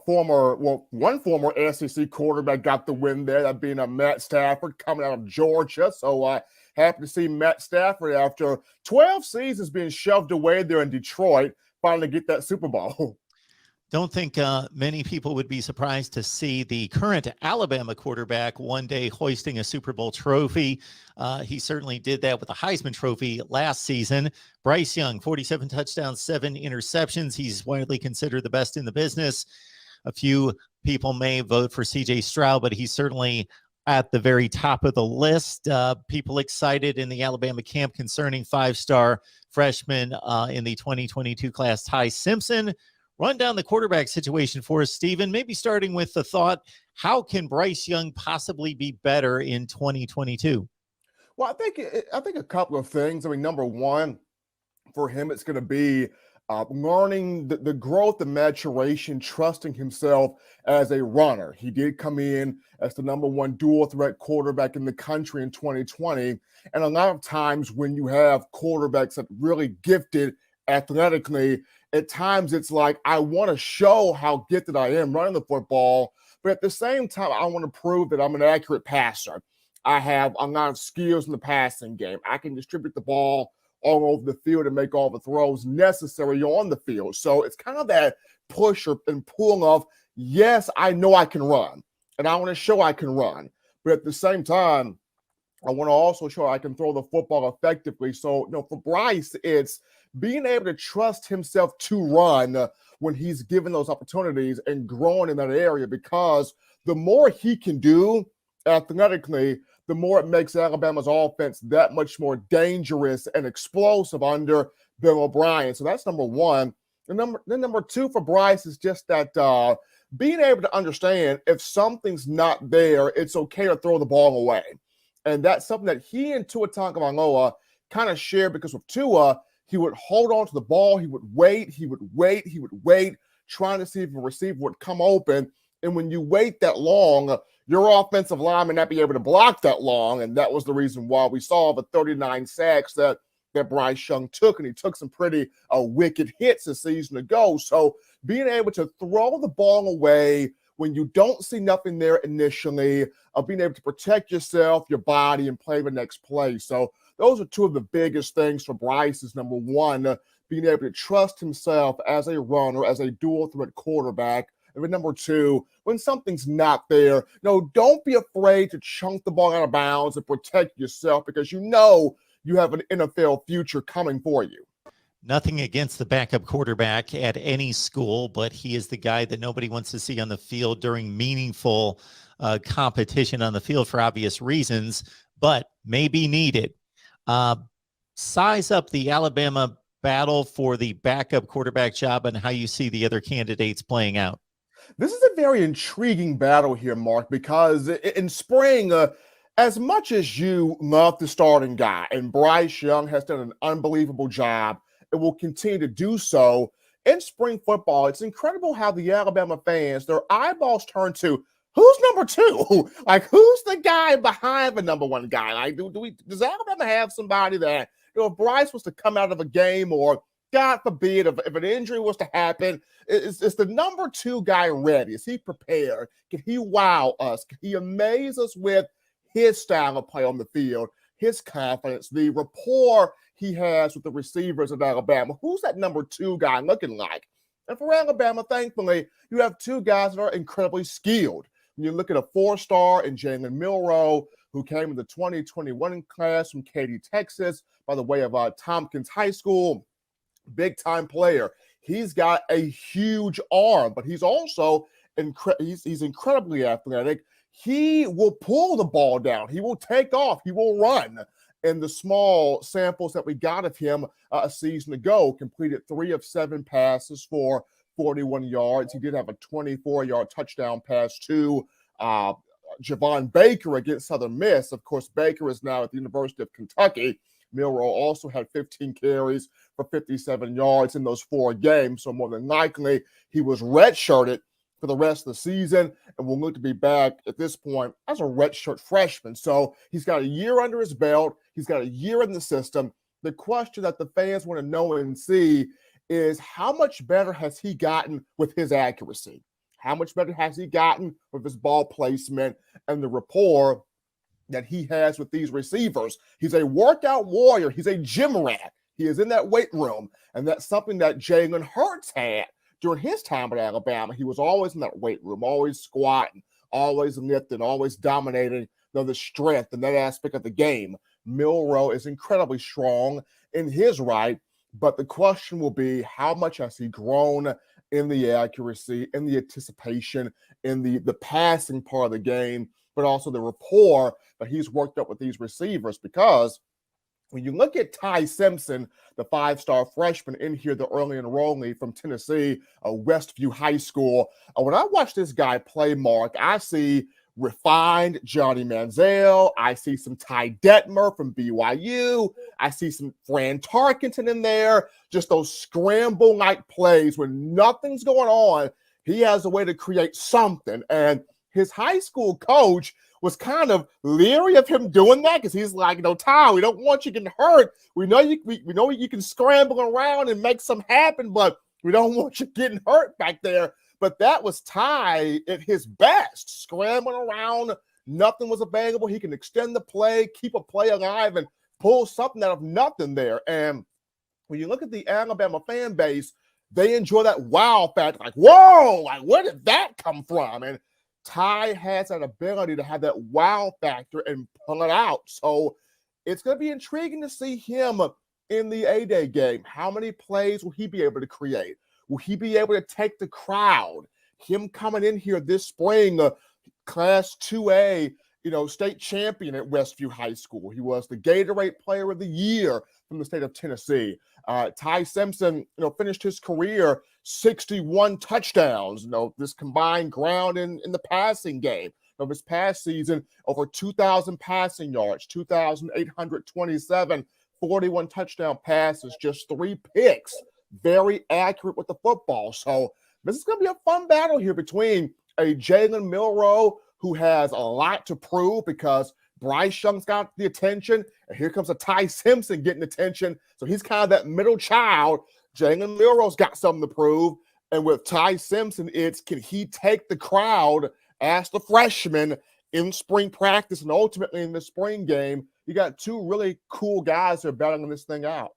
one former SEC quarterback got the win there, that being a Matt Stafford coming out of Georgia. So happy to see Matt Stafford, after 12 seasons being shoved away there in Detroit, finally get that Super Bowl. Don't think many people would be surprised to see the current Alabama quarterback one day hoisting a Super Bowl trophy. He certainly did that with the Heisman Trophy last season. Bryce Young, 47 touchdowns, 7 interceptions. He's widely considered the best in the business. A few people may vote for C.J. Stroud, but he's certainly at the very top of the list. People excited in the Alabama camp concerning 5-star freshman in the 2022 class, Ty Simpson. Run down the quarterback situation for us, Stephen, maybe starting with the thought, how can Bryce Young possibly be better in 2022? Well, I think a couple of things. I mean, number one, for him, it's going to be learning the growth and maturation, trusting himself as a runner. He did come in as the number one dual threat quarterback in the country in 2020. And a lot of times when you have quarterbacks that really gifted athletically, at times it's like, I want to show how gifted I am running the football, but at the same time, I want to prove that I'm an accurate passer. I have a lot of skills in the passing game. I can distribute the ball all over the field and make all the throws necessary on the field. So it's kind of that push and pull of, yes, I know I can run, and I want to show I can run. But at the same time, I want to also show I can throw the football effectively. So, for Bryce, it's being able to trust himself to run when he's given those opportunities and growing in that area, because the more he can do athletically, the more it makes Alabama's offense that much more dangerous and explosive under Bill O'Brien. So that's number one. And number two for Bryce is just that being able to understand if something's not there, it's okay to throw the ball away. And that's something that he and Tua Tagovailoa kind of shared, because with Tua, he would hold on to the ball, he would wait, trying to see if a receiver would come open. And when you wait that long, your offensive line may not be able to block that long. And that was the reason why we saw the 39 sacks that Bryce Young took. And he took some pretty wicked hits a season ago. So being able to throw the ball away when you don't see nothing there initially, being able to protect yourself, your body, and play the next play. So those are two of the biggest things for Bryce. Is number one, being able to trust himself as a runner, as a dual threat quarterback. And then number two, when something's not there, don't be afraid to chunk the ball out of bounds and protect yourself, because you have an NFL future coming for you. Nothing against the backup quarterback at any school, but he is the guy that nobody wants to see on the field during meaningful competition on the field for obvious reasons, but may be needed. Size up the Alabama battle for the backup quarterback job and how you see the other candidates playing out. This is a very intriguing battle here, Mark, because in spring, as much as you love the starting guy, and Bryce Young has done an unbelievable job and will continue to do so in spring football, it's incredible how the Alabama fans, their eyeballs turn to, who's number two? Like, who's the guy behind the number one guy? Like, does Alabama have somebody that, if Bryce was to come out of a game, or God forbid, if an injury was to happen, is the number two guy ready? Is he prepared? Can he wow us? Can he amaze us with his style of play on the field, his confidence, the rapport he has with the receivers at Alabama? Who's that number two guy looking like? And for Alabama, thankfully, you have two guys that are incredibly skilled. When you look at a 4-star in Jalen Milroe, who came in the 2021 class from Katy, Texas, by the way of Tompkins High School, big-time player. He's got a huge arm, but he's also he's incredibly athletic. He will pull the ball down. He will take off. He will run. And the small samples that we got of him a season ago, completed 3 of 7 passes for 41 yards. He did have a 24-yard touchdown pass to Javon Baker against Southern Miss. Of course, Baker is now at the University of Kentucky. Milroe also had 15 carries for 57 yards in those 4 games. So more than likely, he was redshirted for the rest of the season and will look to be back at this point as a redshirt freshman. So he's got a year under his belt. He's got a year in the system. The question that the fans want to know and see is, how much better has he gotten with his accuracy? How much better has he gotten with his ball placement and the rapport that he has with these receivers? He's a workout warrior. He's a gym rat. He is in that weight room. And that's something that Jalen Hurts had during his time at Alabama. He was always in that weight room, always squatting, always lifting, always dominating the strength and that aspect of the game. Milroe is incredibly strong in his right, but the question will be, how much has he grown in the accuracy, in the anticipation, in the passing part of the game, but also the rapport that he's worked up with these receivers? Because when you look at Ty Simpson, the five-star freshman in here, the early enrollee from Tennessee, Westview High School, when I watch this guy play, Mark, I see refined Johnny Manziel. I see some Ty Detmer from BYU. I see some Fran Tarkenton in there. Just those scramble-like plays when nothing's going on. He has a way to create something. And his high school coach was kind of leery of him doing that because he's like, Ty, we don't want you getting hurt. We know you can scramble around and make something happen, but we don't want you getting hurt back there. But that was Ty at his best, scrambling around. Nothing was available. He can extend the play, keep a play alive, and pull something out of nothing there. And when you look at the Alabama fan base, they enjoy that wow factor. Like, whoa, like where did that come from? And Ty has that ability to have that wow factor and pull it out. So it's going to be intriguing to see him in the A-Day game. How many plays will he be able to create? Will he be able to take the crowd? Him coming in here this spring, Class 2A, state champion at Westview High School. He was the Gatorade Player of the Year from the state of Tennessee. Ty Simpson, finished his career 61 touchdowns. This combined ground in the passing game of his past season, over 2,000 passing yards, 2,827, 41 touchdown passes, just 3 picks. Very accurate with the football. So this is going to be a fun battle here between a Jalen Milroe, who has a lot to prove because Bryce Young's got the attention, and here comes a Ty Simpson getting attention. So he's kind of that middle child. Jalen Milroe's got something to prove. And with Ty Simpson, it's can he take the crowd as the freshman in spring practice and ultimately in the spring game? You got two really cool guys who are battling this thing out.